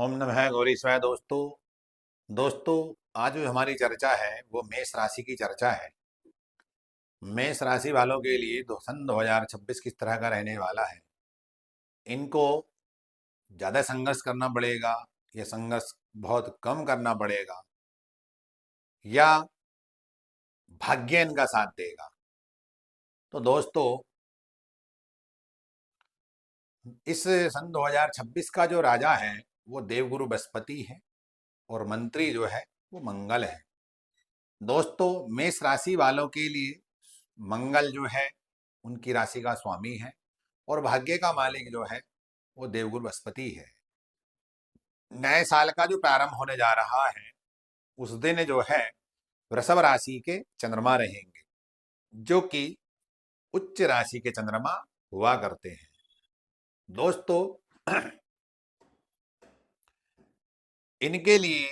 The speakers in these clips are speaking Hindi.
ओम नमः गौरीशाय। दोस्तों दोस्तों आज जो हमारी चर्चा है वो मेष राशि की चर्चा है। मेष राशि वालों के लिए सन 2026 किस तरह का रहने वाला है। इनको ज़्यादा संघर्ष करना पड़ेगा या संघर्ष बहुत कम करना पड़ेगा या भाग्य इनका साथ देगा। तो दोस्तों इस सन 2026 का जो राजा है वो देवगुरु बृहस्पति है और मंत्री जो है वो मंगल है। दोस्तों मेष राशि वालों के लिए मंगल जो है उनकी राशि का स्वामी है और भाग्य का मालिक जो है वो देवगुरु बृहस्पति है। नए साल का जो प्रारंभ होने जा रहा है उस दिन जो है वृषभ राशि के चंद्रमा रहेंगे, जो कि उच्च राशि के चंद्रमा हुआ करते हैं। दोस्तों इनके लिए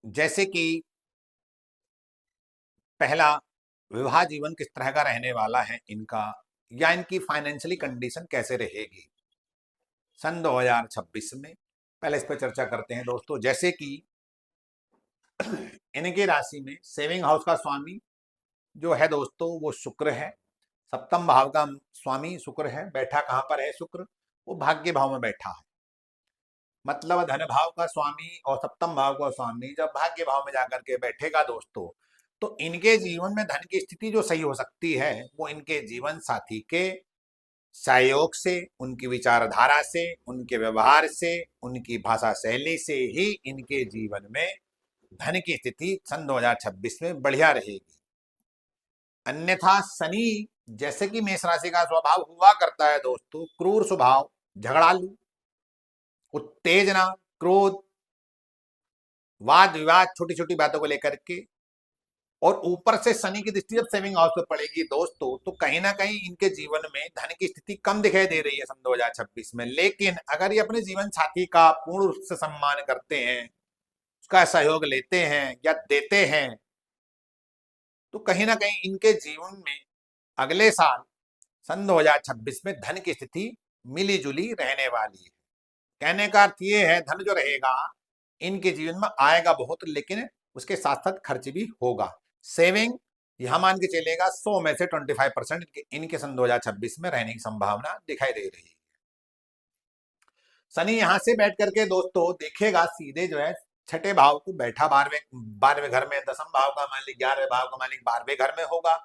जैसे कि पहला, विवाह जीवन किस तरह का रहने वाला है इनका, या इनकी फाइनेंशियली कंडीशन कैसे रहेगी सन 2026 में, पहले इस पर चर्चा करते हैं। दोस्तों जैसे कि इनके राशि में सेविंग हाउस का स्वामी जो है दोस्तों वो शुक्र है। सप्तम भाव का स्वामी शुक्र है। बैठा कहाँ पर है शुक्र? वो भाग्य भाव में बैठा है। मतलब धन भाव का स्वामी और सप्तम भाव का स्वामी जब भाग्य भाव में जाकर के बैठेगा दोस्तों, तो इनके जीवन में धन की स्थिति जो सही हो सकती है वो इनके जीवन साथी के सहयोग से, उनकी विचारधारा से, उनके व्यवहार से, उनकी भाषा शैली से ही इनके जीवन में धन की स्थिति सन 2026 में बढ़िया रहेगी। अन्यथा शनि जैसे कि मेष राशि का स्वभाव हुआ करता है दोस्तों, क्रूर स्वभाव, झगड़ालू, उत्तेजना, क्रोध, वाद विवाद, छोटी छोटी बातों को लेकर के, और ऊपर से शनि की दृष्टि जब सेविंग हाउस पे पड़ेगी दोस्तों, तो कहीं ना कहीं इनके जीवन में धन की स्थिति कम दिखाई दे रही है सन 2026 में। लेकिन अगर ये अपने जीवन साथी का पूर्ण रूप से सम्मान करते हैं, उसका सहयोग लेते हैं या देते हैं, तो कहीं ना कहीं इनके जीवन में अगले साल सन 2026 में धन की स्थिति मिली जुली रहने वाली है। कहने का अर्थ ये है धन जो रहेगा इनके जीवन में आएगा बहुत, लेकिन उसके साथ साथ खर्च भी होगा। सेविंग यहां मान के चलेगा 100 में से 25% इनके सन 2026 में रहने की संभावना दिखाई दे रही है। शनि यहां से बैठ करके दोस्तों देखेगा सीधे जो है छठे भाव को, बैठा 12वें घर में, दसम भाव का मालिक 11वें भाव का मालिक 12वें घर में होगा।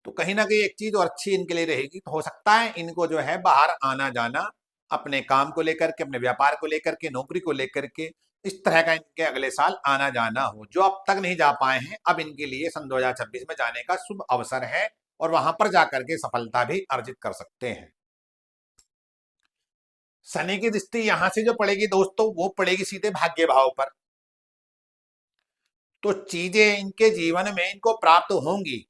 तो कहीं ना कहीं एक चीज और अच्छी इनके लिए रहेगी। तो हो सकता है इनको जो है बाहर आना जाना, अपने काम को लेकर के, अपने व्यापार को लेकर के, नौकरी को लेकर के, इस तरह का इनके अगले साल आना जाना हो। जो अब तक नहीं जा पाए हैं, अब इनके लिए सन 2026 में जाने का शुभ अवसर है और वहां पर जाकर के सफलता भी अर्जित कर सकते हैं। शनि की दृष्टि यहां से जो पड़ेगी दोस्तों वो पड़ेगी सीधे भाग्य भाव पर। तो चीजें इनके जीवन में इनको प्राप्त होंगी,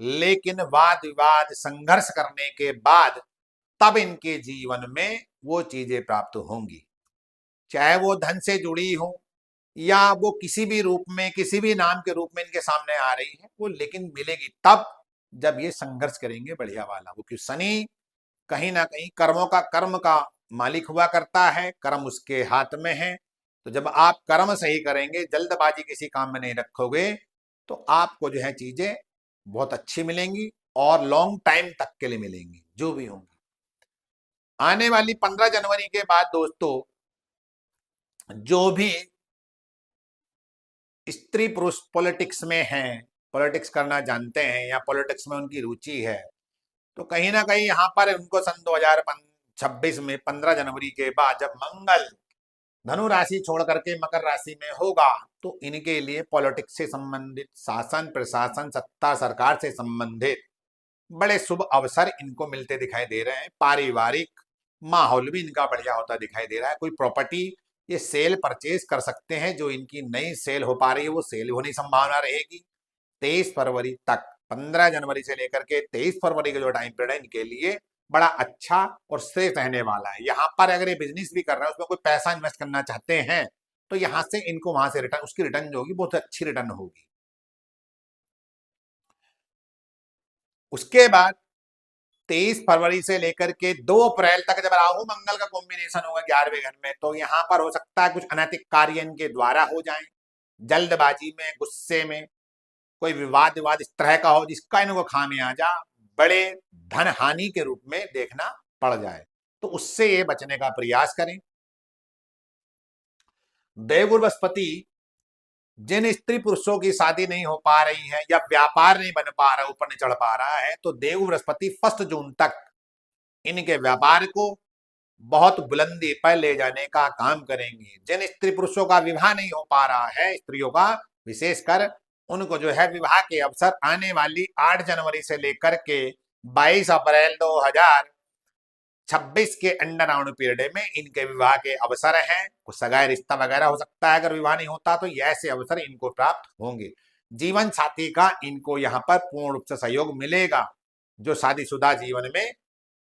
लेकिन वाद विवाद संघर्ष करने के बाद तब इनके जीवन में वो चीजें प्राप्त होंगी। चाहे वो धन से जुड़ी हो या वो किसी भी रूप में, किसी भी नाम के रूप में इनके सामने आ रही है, वो लेकिन मिलेगी तब जब ये संघर्ष करेंगे बढ़िया वाला। वो क्यों? शनि कहीं ना कहीं कर्म का मालिक हुआ करता है, कर्म उसके हाथ में है। तो जब आप कर्म सही करेंगे, जल्दबाजी किसी काम में नहीं रखोगे, तो आपको जो है चीजें बहुत अच्छी मिलेंगी और लॉन्ग टाइम तक के लिए मिलेंगी जो भी होंगी। आने वाली 15 जनवरी के बाद दोस्तों जो भी स्त्री पुरुष पॉलिटिक्स में हैं, पॉलिटिक्स करना जानते हैं या पॉलिटिक्स में उनकी रुचि है, तो कहीं ना कहीं यहाँ पर उनको सन 2026 में 15 जनवरी के बाद जब मंगल धनु राशि छोड़ करके मकर राशि में होगा, तो इनके लिए पॉलिटिक्स से संबंधित, शासन प्रशासन सत्ता सरकार से संबंधित बड़े शुभ अवसर इनको मिलते दिखाई दे रहे हैं। पारिवारिक माहौल भी इनका बढ़िया होता दिखाई दे रहा है। कोई प्रॉपर्टी ये सेल परचेज कर सकते हैं, जो इनकी नई सेल हो पा रही है वो सेल होने की संभावना रहेगी 23 फरवरी तक। 15 जनवरी से लेकर के 23 फरवरी का जो टाइम पीरियड है इनके लिए बड़ा अच्छा और श्रेष्ठ रहने वाला है। यहाँ पर अगर ये बिजनेस भी कर रहे हैं, उसमें कोई पैसा इन्वेस्ट करना चाहते हैं, तो यहाँ से इनको वहां से रिटर्न, उसकी रिटर्न जो होगी बहुत अच्छी रिटर्न होगी। उसके बाद 23 फरवरी से लेकर के 2 अप्रैल तक जब राहु मंगल का कॉम्बिनेशन होगा 11वें घर में, तो यहाँ पर हो सकता है कुछ अनैतिक कार्य इनके द्वारा हो जाए, जल्दबाजी में, गुस्से में कोई विवाद विवाद इस तरह का हो जिसका इनको खामियाजा बड़े धन हानि के रूप में देखना पड़ जाए, तो उससे ये बचने का प्रयास करें। देवगुरु बृहस्पति जिन स्त्री पुरुषों की शादी नहीं हो पा रही है या व्यापार नहीं बन पा रहा, ऊपर नहीं चढ़ पा रहा है, तो देव बृहस्पति 1 जून तक इनके व्यापार को बहुत बुलंदी पर ले जाने का काम करेंगे। जिन स्त्री पुरुषों का विवाह नहीं हो पा रहा है, स्त्रियों का विशेषकर, उनको जो है विवाह के अवसर आने वाली 8 जनवरी से लेकर के 22 अप्रैल 2026 के अंडर राउंड पीरियड में इनके विवाह के अवसर हैं। कुछ सगाई रिश्ता वगैरह हो सकता है, अगर विवाह नहीं होता तो ऐसे अवसर इनको प्राप्त होंगे। जीवन साथी का इनको यहाँ पर पूर्ण रूप से सहयोग मिलेगा, जो शादीशुदा जीवन में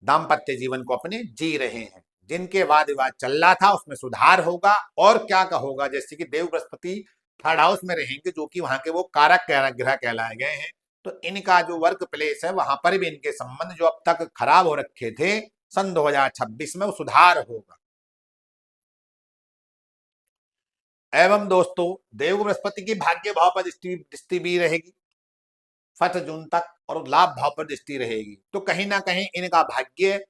दाम्पत्य जीवन को अपने जी रहे हैं। जिनके वाद विवाद चल रहा था उसमें सुधार होगा। और क्या होगा, जैसे कि देव बृहस्पति 3rd हाउस में रहेंगे, जो कि वहां के वो कारक ग्रह कहलाए गए हैं, तो इनका जो वर्क प्लेस है वहां पर भी इनके संबंध जो अब तक खराब हो रखे थे, सन 2026 में वो सुधार होगा। एवं दोस्तों, देव बृहस्पति की भाग्य भाव पर दृष्टि भी रहेगी 1 जून तक, और लाभ भाव पर दृष्टि रहेगी, तो कहीं ना कहीं इनका भाग्य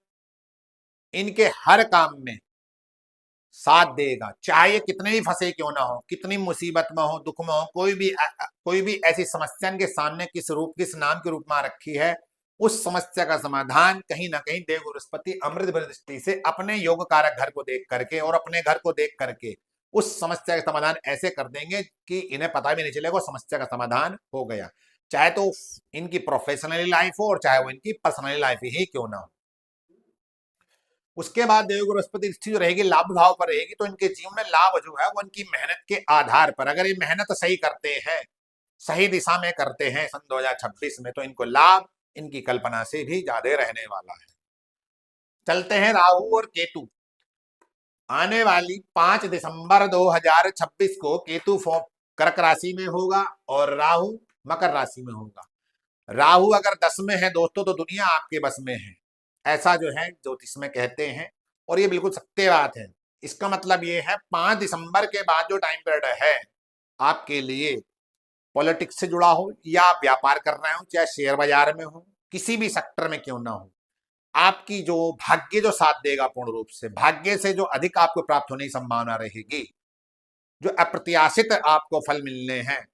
इनके हर काम में साथ देगा, चाहे कितने भी फंसे क्यों ना हो, कितनी मुसीबत में हो, दुख में हो, कोई भी ऐसी समस्या इनके सामने किस नाम के रूप में रखी है, उस समस्या का समाधान कहीं ना कहीं देव बृहस्पति अमृत दृष्टि से अपने योग कारक घर को देख करके और अपने घर को देख करके उस समस्या का समाधान ऐसे कर देंगे कि इन्हें पता भी नहीं चलेगा समस्या का समाधान हो गया, चाहे तो इनकी प्रोफेशनल लाइफ हो और चाहे वो इनकी पर्सनल लाइफ ही क्यों ना हो। उसके बाद देवगुरु बृहस्पति दृष्टि जो रहेगी लाभ भाव पर रहेगी, तो इनके जीवन में लाभ जो है वो इनकी मेहनत के आधार पर, अगर ये मेहनत सही करते हैं, सही दिशा में करते हैं सन 2026 में, तो इनको लाभ इनकी कल्पना से भी ज्यादा रहने वाला है। चलते हैं राहु और केतु। आने वाली 5 दिसंबर 2026 को केतु कर्क राशि में होगा और राहु मकर राशि में होगा। राहु अगर 10 में है दोस्तों, तो दुनिया आपके बस में है, ऐसा जो है ज्योतिष में कहते हैं, और ये बिल्कुल सत्य बात है। इसका मतलब ये है 5 दिसंबर के बाद जो टाइम पीरियड है आपके लिए, पॉलिटिक्स से जुड़ा हो या आप व्यापार कर रहे हो, चाहे शेयर बाजार में हो, किसी भी सेक्टर में क्यों ना हो, आपकी जो भाग्य जो साथ देगा, पूर्ण रूप से भाग्य से जो अधिक आपको प्राप्त होने की संभावना रहेगी, जो अप्रत्याशित आपको फल मिलने हैं,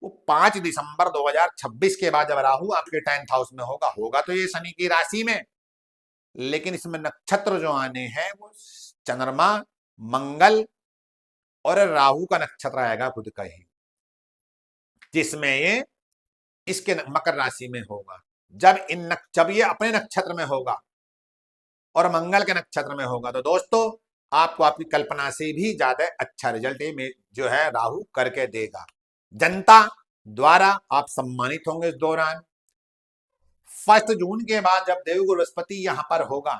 वो 5 दिसंबर 2026 के बाद जब राहु आपके 10th हाउस में होगा तो ये शनि की राशि में, लेकिन इसमें नक्षत्र जो आने हैं वो चंद्रमा, मंगल और राहु का नक्षत्र आएगा खुद का ही, जिसमें ये इसके मकर राशि में होगा। जब ये अपने नक्षत्र में होगा और मंगल के नक्षत्र में होगा, तो दोस्तों आपको आपकी कल्पना से भी ज्यादा अच्छा रिजल्ट ये जो है राहु करके देगा। जनता द्वारा आप सम्मानित होंगे इस दौरान। 1 जून के बाद जब देवगुरु बृहस्पति यहां पर होगा,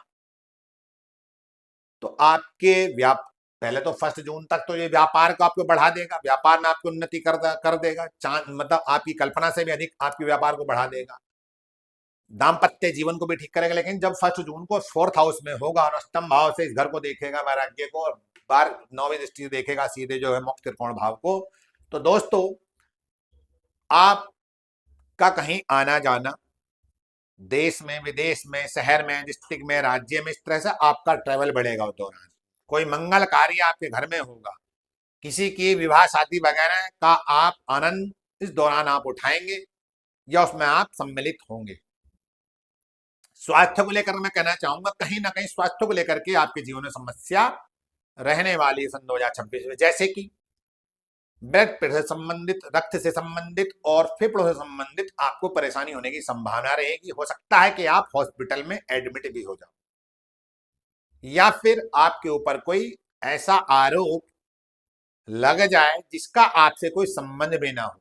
तो आपके पहले तो 1 जून तक तो ये व्यापार को आपको बढ़ा देगा, व्यापार में आपको उन्नति कर देगा, मतलब आपकी कल्पना से भी अधिक आपके व्यापार को बढ़ा देगा, दाम्पत्य जीवन को भी ठीक करेगा। लेकिन जब 1 जून को 4th हाउस में होगा और अष्टम भाव से इस घर को देखेगा, वैराग्य को, और बार 9वीं दृष्टि देखेगा सीधे जो है मोक्ष त्रिकोण भाव को, तो दोस्तों आपका कहीं आना जाना, देश में, विदेश में, शहर में, डिस्ट्रिक्ट में, राज्य में, इस तरह से आपका ट्रेवल बढ़ेगा उस दौरान। कोई मंगल कार्य आपके घर में होगा, किसी की विवाह शादी वगैरह का आप आनंद इस दौरान आप उठाएंगे या उसमें आप सम्मिलित होंगे। स्वास्थ्य को लेकर मैं कहना चाहूंगा, कहीं ना कहीं स्वास्थ्य को लेकर के आपके जीवन में समस्या रहने वाली है सन 2026 में, जैसे कि ब्लड प्रेशर से संबंधित, रक्त से संबंधित और फेफड़ों से संबंधित आपको परेशानी होने की संभावना रहेगी। हो सकता है कि आप हॉस्पिटल में एडमिट भी हो जाओ, या फिर आपके ऊपर कोई ऐसा आरोप लग जाए जिसका आपसे कोई संबंध भी ना हो।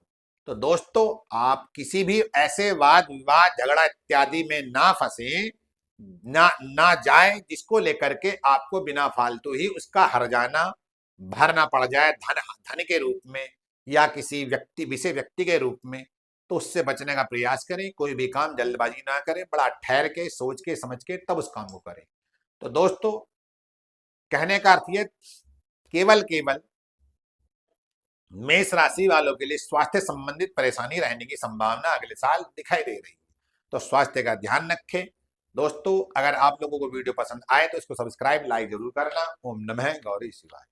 तो दोस्तों आप किसी भी ऐसे वाद विवाद, झगड़ा इत्यादि में ना फंसे, ना जाए जिसको लेकर के आपको बिना फालतू ही उसका हर्जाना भरना पड़ जाए, धन के रूप में या किसी विशेष व्यक्ति के रूप में। तो उससे बचने का प्रयास करें। कोई भी काम जल्दबाजी ना करें, बड़ा ठहर के सोच के समझ के तब उस काम को करें। तो दोस्तों, कहने का अर्थ ये, केवल केवल मेष राशि वालों के लिए स्वास्थ्य संबंधित परेशानी रहने की संभावना अगले साल दिखाई दे रही है। तो स्वास्थ्य का ध्यान रखें। दोस्तों, अगर आप लोगों को वीडियो पसंद आए तो इसको सब्सक्राइब, लाइक जरूर करना। ओम नमः गौरी शिवाय।